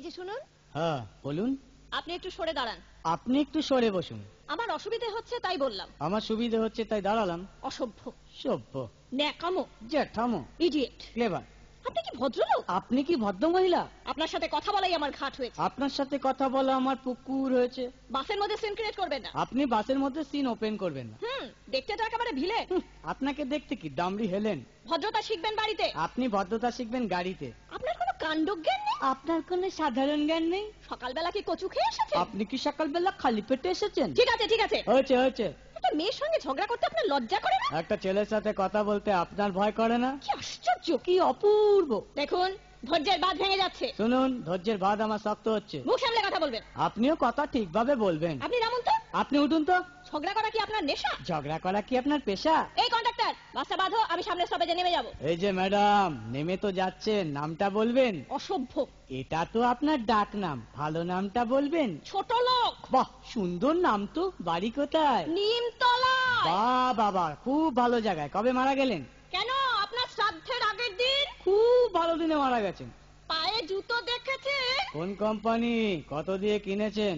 এই যে শুনুন। হ্যাঁ বলুন। আপনি একটু সরে দাঁড়ান। আপনি একটু সরে বসুন। আমার অসুবিধা হচ্ছে তাই বললাম। আমার সুবিধা হচ্ছে তাই দাঁড়ালাম। অসভ্য, সভ্য, ন্যাকামো, জ্যাঠামো, ইডিয়েট। ক্লেভার। আপনি কি ভদ্রলোক? আপনি কি ভদ্র মহিলা? আপনার সাথে কথা বলাই আমার ঘাট হয়েছে। আপনার সাথে কথা বলা আমার পুকুর হয়েছে। বাসের মধ্যে সিন ক্রিয়েট করবেন না। আপনি বাসের মধ্যে সিন ওপেন করবেন না। দেখতে তো একেবারে ভিলে। আপনাকে দেখতে কি দামড়ি হেলেন? ভদ্রতা শিখবেন বাড়িতে। আপনি ভদ্রতা শিখবেন গাড়িতে। আপনার কোনো কাণ্ডজ্ঞান নেই। আপনার কোনো সাধারণ জ্ঞান নেই। সকালবেলা কি কচু খেয়ে এসেছেন? আপনি কি সকালবেলা খালি পেটে এসেছেন? ঠিক আছে ঠিক আছে, হয়েছে হয়েছে। একটা মেয়ের সঙ্গে ঝগড়া করতে আপনার লজ্জা করে না? একটা ছেলের সাথে কথা বলতে আপনার ভয় করে না? কি আশ্চর্য, কি অপূর্ব। দেখুন ধৈর্যের বাঁধ ভেঙে যাচ্ছে। শুনুন, ধৈর্যের বাঁধ আমার শক্ত হচ্ছে। মুখ সামলে কথা বলবেন। আপনিও কথা ঠিকভাবে বলবেন। আপনি নামুন তো। আপনি উঠুন তো। ঝগড়া করা কি আপনার নেশা? ঝগড়া করা কি আপনার পেশা? এই কন্ডাক্টর, বাসটা বাঁধো, আমি সামনে স্টপেজে নেমে যাব। এই যে ম্যাডাম, নেমে তো যাচ্ছেন, নামটা বলবেন। অসভ্য। এটা তো আপনার ডাক নাম, ভালো নামটা বলবেন। ছোট লোক। বাহ, সুন্দর নাম তো। বাড়ি কোথায়? নিমতলা। বাহ বাবা, খুব ভালো জায়গায়। কবে মারা গেলেন? কেন, আপনার শ্রাদ্ধের আগের দিন। খুব ভালো দিনে মারা গেছেন। পায়ে জুতো দেখেছে? কোন কোম্পানি? কত দিয়ে কিনেছেন?